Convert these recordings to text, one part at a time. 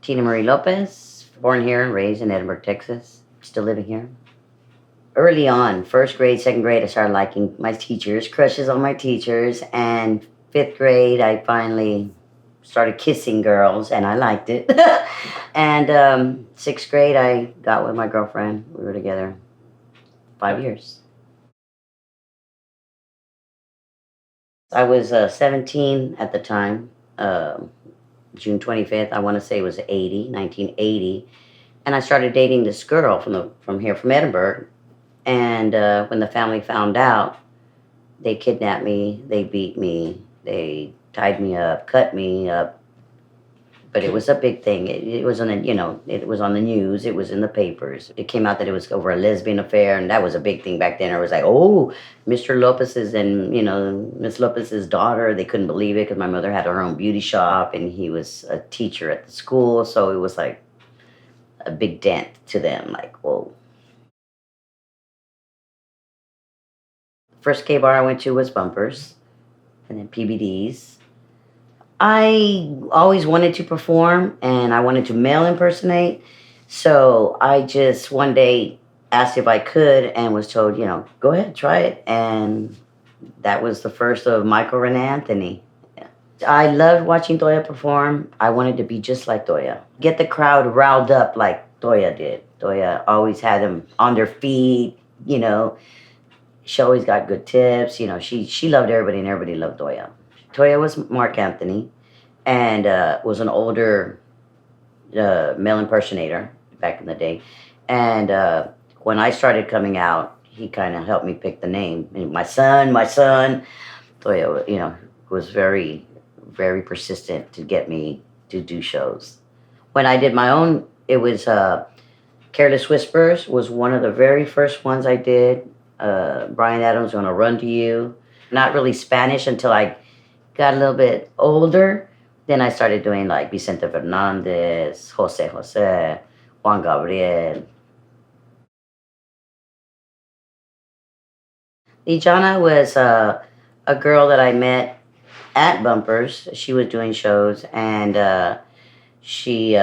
Tina Marie Lopez, born here and raised in Edinburg, Texas. Still living here. Early on, first grade, second grade, I started liking my teachers, crushes on my teachers. And fifth grade, I finally started kissing girls, and I liked it. And sixth grade, I got with my girlfriend. We were together 5 years. I was 17 at the time. June 25th, I want to say it was 1980. And I started dating this girl from here, from Edinburg. And when the family found out, they kidnapped me, they beat me, they tied me up, cut me up. But it was a big thing. It was on the, it was on the news. It was in the papers. It came out that it was over a lesbian affair, and that was a big thing back then. It was like, oh, Mr. Lopez's and, Miss Lopez's daughter. They couldn't believe it because my mother had her own beauty shop, and he was a teacher at the school. So it was like a big dent to them. Like, whoa. First gay bar I went to was Bumpers, and then PBD's. I always wanted to perform, and I wanted to male impersonate. So I just one day asked if I could and was told, go ahead, try it. And that was the first of Michael Rene Anthony. Yeah. I loved watching Toya perform. I wanted to be just like Toya. Get the crowd riled up like Toya did. Toya always had them on their feet, She always got good tips. She loved everybody, and everybody loved Toya. Toya was Mark Anthony, and was an older male impersonator back in the day. And when I started coming out, he kind of helped me pick the name. And my son, Toya, was very, very persistent to get me to do shows. When I did my own, it was Careless Whispers was one of the very first ones I did. Brian Adams, Gonna Run to You. Not really Spanish until I got a little bit older. Then I started doing like Vicente Fernandez, Jose Jose, Juan Gabriel. Ijana was a girl that I met at Bumpers. She was doing shows, and she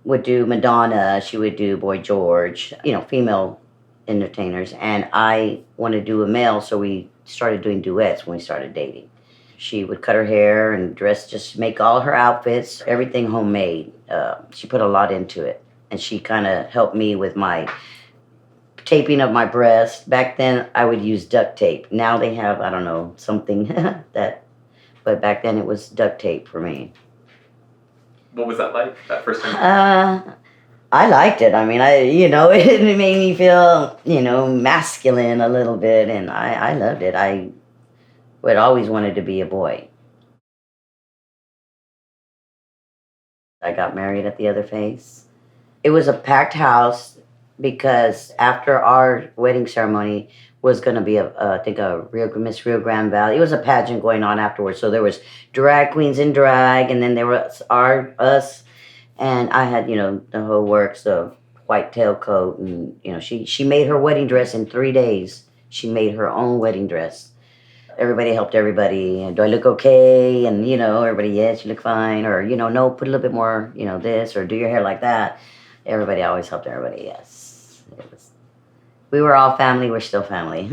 would do Madonna. She would do Boy George, female entertainers. And I wanted to do a male, so we started doing duets when we started dating. She would cut her hair and dress, just make all her outfits, everything homemade. She put a lot into it. And she kind of helped me with my taping of my breast. Back then, I would use duct tape. Now they have, I don't know, something but back then it was duct tape for me. What was that like, that first time? I liked it. I mean, it made me feel, masculine a little bit, and I loved it. I would always wanted to be a boy. I got married at the other face. It was a packed house because after our wedding ceremony was going to be a Miss Rio Grande Valley. It was a pageant going on afterwards. So there was drag queens in drag, and then there was us. And I had, the whole works, the white tailcoat, and, she made her wedding dress in 3 days. She made her own wedding dress. Everybody helped everybody. Do I look okay? And, everybody, yes, you look fine. Or, no, put a little bit more, this, or do your hair like that. Everybody always helped everybody, yes. We were all family. We're still family.